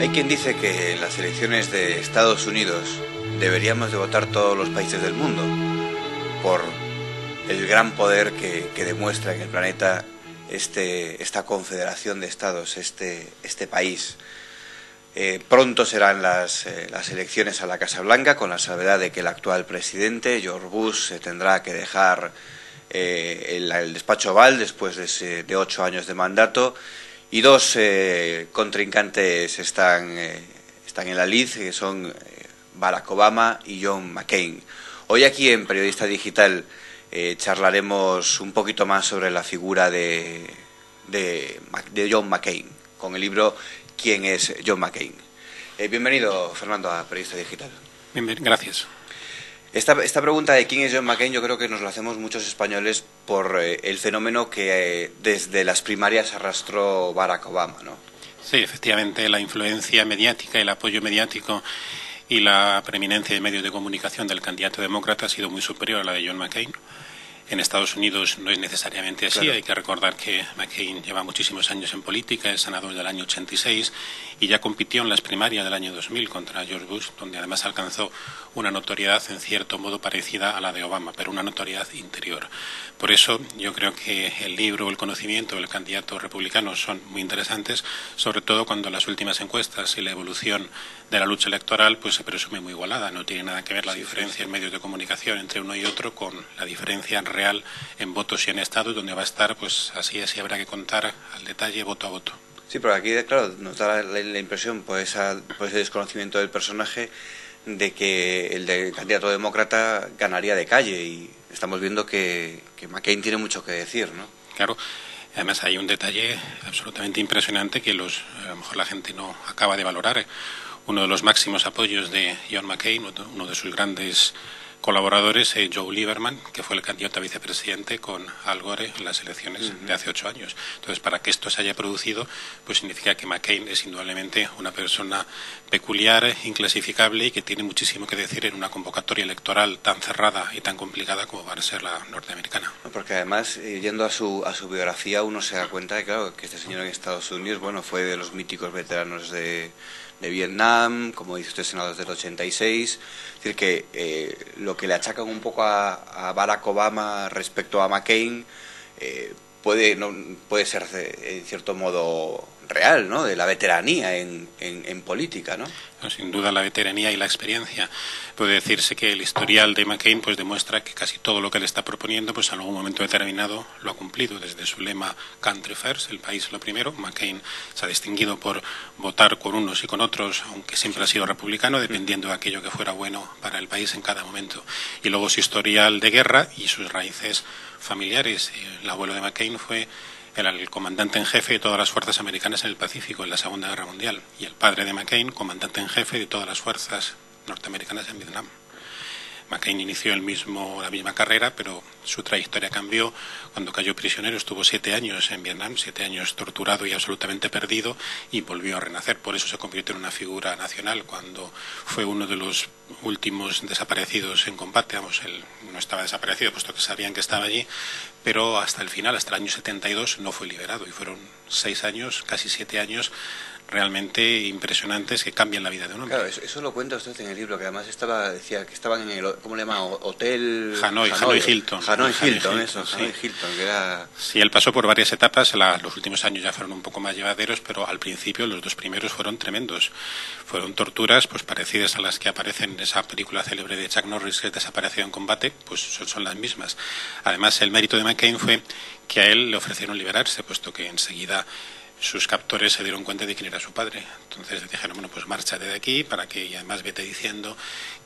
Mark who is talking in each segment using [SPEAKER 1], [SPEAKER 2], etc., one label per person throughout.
[SPEAKER 1] Hay quien dice que en las elecciones de Estados Unidos deberíamos de votar todos los países del mundo por el gran poder que demuestra en el planeta esta confederación de estados, este país. Pronto serán las elecciones a la Casa Blanca, con la salvedad de que el actual presidente, George Bush, tendrá que dejar el despacho Oval después de 8 años de mandato, y dos contrincantes están en la lid, que son Barack Obama y John McCain. Hoy aquí en Periodista Digital charlaremos un poquito más sobre la figura de John McCain, con el libro ¿Quién es John McCain? Bienvenido, Fernando, a Periodista Digital.
[SPEAKER 2] Bien, gracias.
[SPEAKER 1] Esta pregunta de quién es John McCain yo creo que nos lo hacemos muchos españoles por el fenómeno que desde las primarias arrastró Barack Obama, ¿no?
[SPEAKER 2] Sí, efectivamente, la influencia mediática, el apoyo mediático y la preeminencia de medios de comunicación del candidato demócrata ha sido muy superior a la de John McCain. En Estados Unidos no es necesariamente así. Claro. Hay que recordar que McCain lleva muchísimos años en política, es senador del año 86 y ya compitió en las primarias del año 2000 contra George Bush, donde además alcanzó una notoriedad en cierto modo parecida a la de Obama, pero una notoriedad interior. Por eso yo creo que el libro, el conocimiento del candidato republicano son muy interesantes, sobre todo cuando las últimas encuestas y la evolución de la lucha electoral pues se presume muy igualada. No tiene nada que ver la diferencia en medios de comunicación entre uno y otro con la diferencia real en votos y en estados, donde va a estar, pues así habrá que contar al detalle, voto a voto.
[SPEAKER 1] Sí, pero aquí, claro, nos da la impresión, por ese desconocimiento del personaje, de que el candidato demócrata ganaría de calle, y estamos viendo que McCain tiene mucho que decir, ¿no?
[SPEAKER 2] Claro. Además hay un detalle absolutamente impresionante que a lo mejor la gente no acaba de valorar. Uno de los máximos apoyos de John McCain, uno de sus grandes colaboradores, Joe Lieberman, que fue el candidato a vicepresidente con Al Gore en las elecciones de hace 8 años. Entonces, para que esto se haya producido, pues significa que McCain es indudablemente una persona peculiar, inclasificable y que tiene muchísimo que decir en una convocatoria electoral tan cerrada y tan complicada como va a ser la norteamericana.
[SPEAKER 1] Porque además, yendo a su biografía, uno se da cuenta de, claro, que este señor en Estados Unidos, bueno, fue de los míticos veteranos de Vietnam, como dice usted, senador del 86. Es decir, que lo que le achacan un poco a Barack Obama respecto a McCain puede ser en cierto modo real, ¿no? De la veteranía en política, ¿no?
[SPEAKER 2] No, sin duda la veteranía y la experiencia. Puede decirse que el historial de McCain pues demuestra que casi todo lo que le está proponiendo pues en algún momento determinado lo ha cumplido. Desde su lema Country First, el país lo primero, McCain se ha distinguido por votar con unos y con otros, aunque siempre ha sido republicano, dependiendo de aquello que fuera bueno para el país en cada momento. Y luego su historial de guerra y sus raíces familiares. El abuelo de McCain fue el comandante en jefe de todas las fuerzas americanas en el Pacífico en la Segunda Guerra Mundial, y el padre de McCain, comandante en jefe de todas las fuerzas norteamericanas en Vietnam. McCain inició la misma carrera, pero su trayectoria cambió cuando cayó prisionero. Estuvo 7 años en Vietnam, 7 años torturado y absolutamente perdido, y volvió a renacer. Por eso se convirtió en una figura nacional cuando fue uno de los últimos desaparecidos en combate. Él no estaba desaparecido, puesto que sabían que estaba allí, pero hasta el final, hasta el año 72, no fue liberado, y fueron 6 años, casi 7 años, realmente impresionantes que cambian la vida de un hombre.
[SPEAKER 1] Claro, eso lo cuenta usted en el libro, que además decía que estaban en el, ¿cómo le llama? Hotel
[SPEAKER 2] Hanoi Hilton.
[SPEAKER 1] Hanoi Hilton, que era...
[SPEAKER 2] Sí, él pasó por varias etapas. Los últimos años ya fueron un poco más llevaderos, pero al principio los 2 primeros fueron tremendos. Fueron torturas pues parecidas a las que aparecen en esa película célebre de Chuck Norris, que desapareció en combate, pues son las mismas. Además, el mérito de McCain fue que a él le ofrecieron liberarse, puesto que enseguida sus captores se dieron cuenta de quién era su padre. Entonces le dijeron, bueno, pues márchate de aquí, para que, y además vete diciendo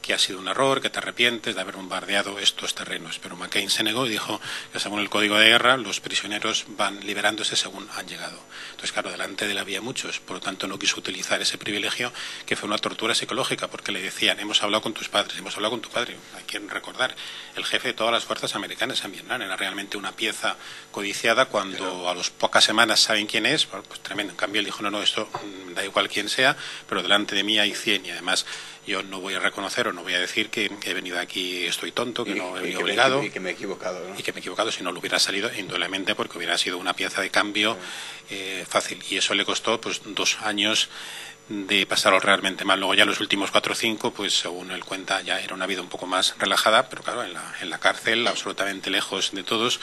[SPEAKER 2] que ha sido un error, que te arrepientes de haber bombardeado estos terrenos. Pero McCain se negó y dijo que según el Código de Guerra los prisioneros van liberándose según han llegado. Entonces, claro, delante de él había muchos, por lo tanto no quiso utilizar ese privilegio, que fue una tortura psicológica, porque le decían, hemos hablado con tus padres, hemos hablado con tu padre. Hay que recordar, el jefe de todas las fuerzas americanas en Vietnam era realmente una pieza codiciada. Cuando a las pocas semanas saben quién es, pues tremendo. En cambio él dijo, no, esto da igual quién sea, pero delante de mí hay 100, y además yo no voy a reconocer o no voy a decir que he venido aquí, estoy tonto, que no he venido obligado.
[SPEAKER 1] Y que me he equivocado, ¿no?
[SPEAKER 2] Y que me he equivocado, si no lo hubiera salido indudablemente, porque hubiera sido una pieza de cambio fácil. Y eso le costó pues 2 años de pasarlo realmente mal. Luego ya los últimos 4 o 5, pues según él cuenta, ya era una vida un poco más relajada, pero claro, en la cárcel, absolutamente lejos de todos.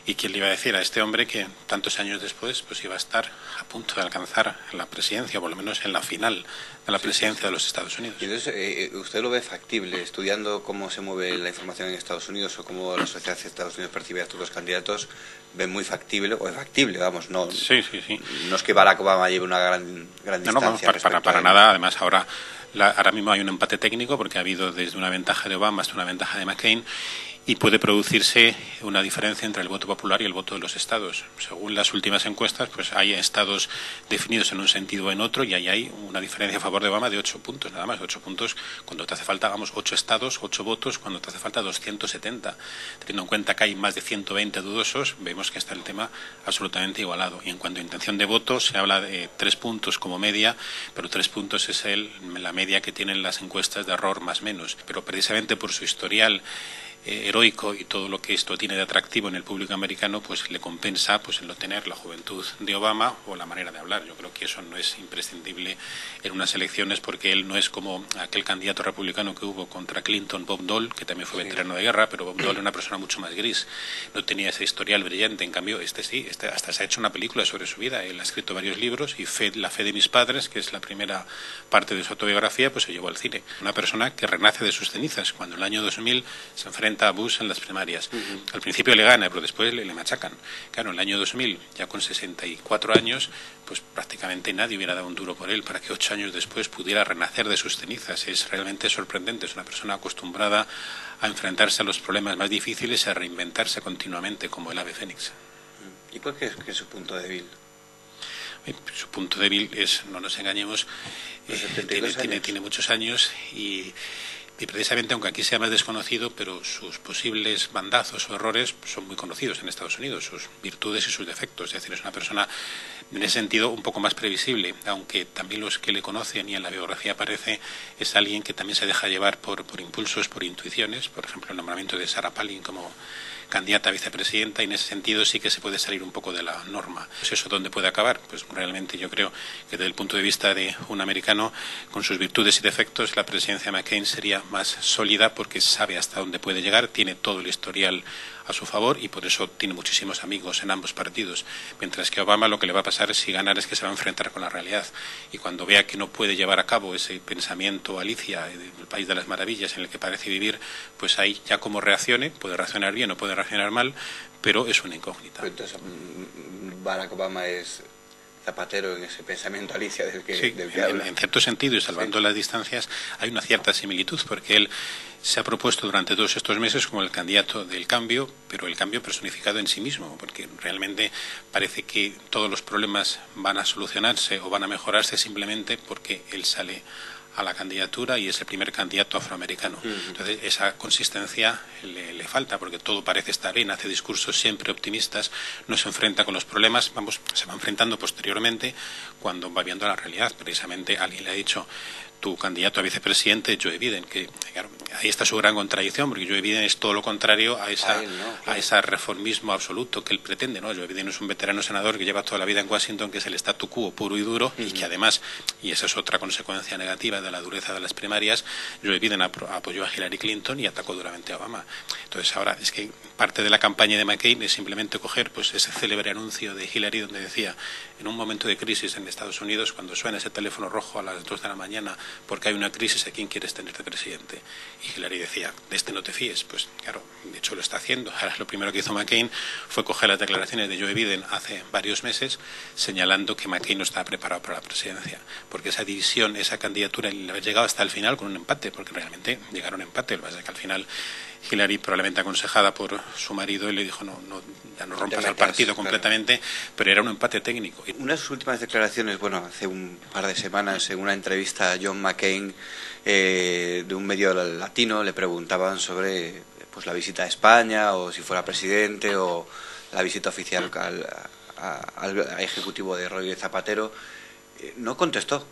[SPEAKER 2] ¿Y quién le iba a decir a este hombre que tantos años después pues iba a estar a punto de alcanzar la presidencia, o por lo menos en la final de la presidencia de los Estados Unidos?
[SPEAKER 1] Y entonces, ¿usted lo ve factible, estudiando cómo se mueve la información en Estados Unidos o cómo la sociedad de Estados Unidos percibe a estos dos candidatos? ¿Ve muy factible, o es factible, vamos, no?
[SPEAKER 2] Sí.
[SPEAKER 1] No es que Barack Obama lleve una gran distancia.
[SPEAKER 2] No, para nada. Además, ahora mismo hay un empate técnico porque ha habido desde una ventaja de Obama hasta una ventaja de McCain, y puede producirse una diferencia entre el voto popular y el voto de los estados. Según las últimas encuestas, pues hay estados definidos en un sentido o en otro, y ahí hay una diferencia a favor de Obama de 8 puntos, nada más, 8 puntos cuando te hace falta, 8 estados, 8 votos, cuando te hace falta 270. Teniendo en cuenta que hay más de 120 dudosos, vemos que está el tema absolutamente igualado. Y en cuanto a intención de voto, se habla de 3 puntos como media, pero 3 puntos es la media que tienen las encuestas de error más menos. Pero precisamente por su historial heroico y todo lo que esto tiene de atractivo en el público americano, pues le compensa pues el no tener la juventud de Obama o la manera de hablar. Yo creo que eso no es imprescindible en unas elecciones, porque él no es como aquel candidato republicano que hubo contra Clinton, Bob Dole, que también fue veterano de guerra, pero Bob Dole era una persona mucho más gris, no tenía ese historial brillante. En cambio, este hasta se ha hecho una película sobre su vida. Él ha escrito varios libros, y La fe de mis padres, que es la primera parte de su autobiografía, pues se llevó al cine. Una persona que renace de sus cenizas, cuando en el año 2000 se enfrenta a Bush en las primarias. Al principio le gana, pero después le machacan. Claro, en el año 2000, ya con 64 años, pues prácticamente nadie hubiera dado un duro por él para que 8 años después pudiera renacer de sus cenizas. Es realmente sorprendente. Es una persona acostumbrada a enfrentarse a los problemas más difíciles y a reinventarse continuamente, como el ave fénix.
[SPEAKER 1] ¿Y cuál es su punto débil?
[SPEAKER 2] Su punto débil es, no nos engañemos, tiene muchos años, y precisamente, aunque aquí sea más desconocido, pero sus posibles bandazos o errores son muy conocidos en Estados Unidos, sus virtudes y sus defectos. Es decir, es una persona en ese sentido un poco más previsible, aunque también los que le conocen, y en la biografía aparece, es alguien que también se deja llevar por impulsos, por intuiciones. Por ejemplo, el nombramiento de Sarah Palin como candidata a vicepresidenta, y en ese sentido sí que se puede salir un poco de la norma. Pues ¿eso dónde puede acabar? Pues realmente yo creo que desde el punto de vista de un americano, con sus virtudes y defectos, la presidencia de McCain sería más sólida, porque sabe hasta dónde puede llegar, tiene todo el historial a su favor, y por eso tiene muchísimos amigos en ambos partidos. Mientras que Obama, lo que le va a pasar si ganar es que se va a enfrentar con la realidad, y cuando vea que no puede llevar a cabo ese pensamiento Alicia del país de las maravillas en el que parece vivir, pues ahí ya como reaccione, puede reaccionar bien o puede reaccionar mal, pero es una incógnita.
[SPEAKER 1] Entonces, Barack Obama es Zapatero en ese pensamiento Alicia del que habla.
[SPEAKER 2] En cierto sentido, y salvando las distancias, hay una cierta similitud, porque él se ha propuesto durante todos estos meses como el candidato del cambio, pero el cambio personificado en sí mismo, porque realmente parece que todos los problemas van a solucionarse o van a mejorarse simplemente porque él sale a la candidatura y es el primer candidato afroamericano. Entonces, esa consistencia le falta, porque todo parece estar bien, hace discursos siempre optimistas, no se enfrenta con los problemas, se va enfrentando posteriormente cuando va viendo la realidad. Precisamente alguien le ha dicho: tu candidato a vicepresidente, Joe Biden, que claro, ahí está su gran contradicción, porque Joe Biden es todo lo contrario a ese reformismo absoluto que él pretende, ¿no? Joe Biden es un veterano senador que lleva toda la vida en Washington, que es el statu quo puro y duro, y que además, y esa es otra consecuencia negativa de la dureza de las primarias, Joe Biden apoyó a Hillary Clinton y atacó duramente a Obama. Entonces ahora es que parte de la campaña de McCain es simplemente coger pues ese célebre anuncio de Hillary donde decía: en un momento de crisis en Estados Unidos, cuando suena ese teléfono rojo a las 2 de la mañana porque hay una crisis, ¿a quién quieres tener de presidente? Y Hillary decía: de este no te fíes. Pues claro, de hecho lo está haciendo. Ahora lo primero que hizo McCain fue coger las declaraciones de Joe Biden hace varios meses, señalando que McCain no estaba preparado para la presidencia, porque esa división, esa candidatura, le ha llegado hasta el final con un empate, porque realmente llegaron a empate. Lo que pasa es que al final Hillary, probablemente aconsejada por su marido, y le dijo: ya no rompas al partido completamente, claro. Pero era un empate técnico.
[SPEAKER 1] Unas últimas declaraciones, hace un par de semanas, en una entrevista a John McCain de un medio latino, le preguntaban sobre la visita a España, o si fuera presidente, o la visita oficial al ejecutivo de Rodríguez Zapatero. No contestó.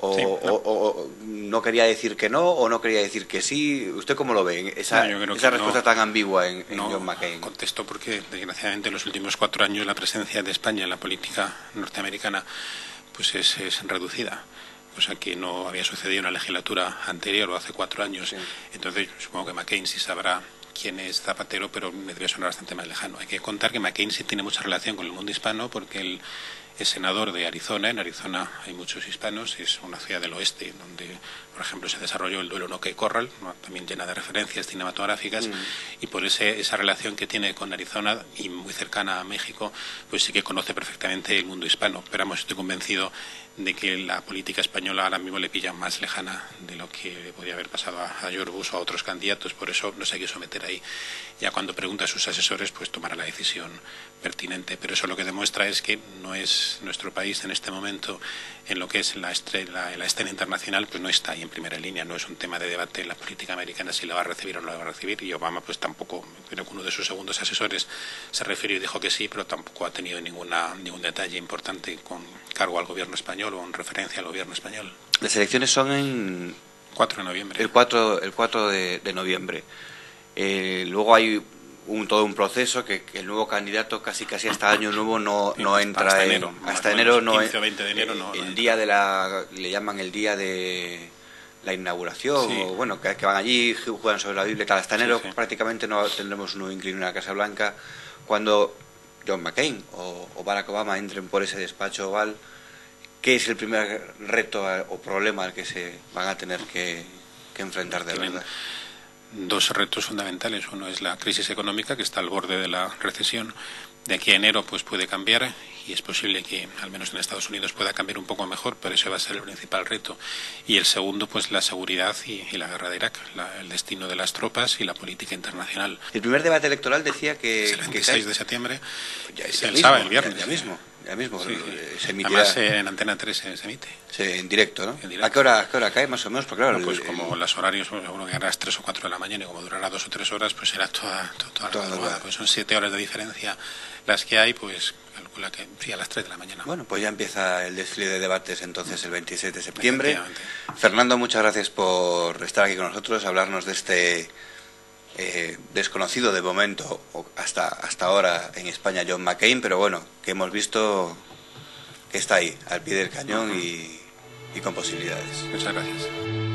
[SPEAKER 1] O no quería decir que no, o no quería decir que sí. ¿Usted cómo lo ve? Esa respuesta tan ambigua en John McCain.
[SPEAKER 2] No contestó porque, desgraciadamente, en los últimos 4 años la presencia de España en la política norteamericana pues es reducida. cosa que no había sucedido en la legislatura anterior o hace 4 años. Sí. Entonces, supongo que McCain sí sabrá quién es Zapatero, pero me debe sonar bastante más lejano. Hay que contar que McCain sí tiene mucha relación con el mundo hispano porque él es senador de Arizona. En Arizona hay muchos hispanos, es una ciudad del oeste donde, por ejemplo, se desarrolló el duelo Noque Corral, ¿no? También llena de referencias cinematográficas, y por esa relación que tiene con Arizona y muy cercana a México, pues sí que conoce perfectamente el mundo hispano. Pero vamos, estoy convencido de que la política española ahora mismo le pilla más lejana de lo que le podía haber pasado a George Bush o a otros candidatos, por eso no se hay que someter ahí. Ya cuando pregunta a sus asesores, pues tomará la decisión pertinente, pero eso lo que demuestra es que no es nuestro país en este momento, en lo que es la escena internacional, pues no está ahí en primera línea, no es un tema de debate en la política americana si la va a recibir o no la va a recibir, y Obama pues tampoco, creo que uno de sus segundos asesores se refirió y dijo que sí, pero tampoco ha tenido ningún detalle importante con cargo al gobierno español o en referencia al gobierno español.
[SPEAKER 1] Las elecciones son en
[SPEAKER 2] 4 de noviembre.
[SPEAKER 1] El 4 de noviembre. Luego hay todo un proceso que el nuevo candidato casi hasta año nuevo no entra
[SPEAKER 2] hasta enero.
[SPEAKER 1] Hasta enero no.
[SPEAKER 2] 15 o 20 de enero no.
[SPEAKER 1] El día le llaman el día de la inauguración, sí. O bueno, que van allí, juegan sobre la Biblia, tal. Hasta enero sí. Prácticamente no tendremos un inquilino en la Casa Blanca. Cuando John McCain o Barack Obama entren por ese despacho oval, ¿qué es el primer reto o problema al que se van a tener que enfrentar de verdad?
[SPEAKER 2] 2 retos fundamentales. Uno es la crisis económica, que está al borde de la recesión. De aquí a enero pues puede cambiar, y es posible que al menos en Estados Unidos pueda cambiar un poco mejor, pero ese va a ser el principal reto. Y el segundo, pues la seguridad y la guerra de Irak, el destino de las tropas y la política internacional.
[SPEAKER 1] El primer debate electoral decía que...
[SPEAKER 2] Es el 26 de septiembre,
[SPEAKER 1] el viernes. Ya mismo.
[SPEAKER 2] Sí.
[SPEAKER 1] Se emitirá...
[SPEAKER 2] Además en Antena 3 se emite.
[SPEAKER 1] Sí, en directo, ¿no?
[SPEAKER 2] En directo.
[SPEAKER 1] ¿A qué hora cae más o menos? Porque claro,
[SPEAKER 2] pues como los horarios, seguro que a las 3 o 4 de la mañana, y como durará 2 o 3 horas, pues será toda la madrugada. Pues son 7 horas de diferencia las que hay, pues calcula que sí, a las 3 de la mañana.
[SPEAKER 1] Bueno, pues ya empieza el desfile de debates entonces el 26 de septiembre. Fernando, muchas gracias por estar aquí con nosotros, hablarnos de este desconocido de momento, hasta ahora en España, John McCain, pero bueno, que hemos visto que está ahí, al pie del cañón y con posibilidades.
[SPEAKER 2] Muchas gracias.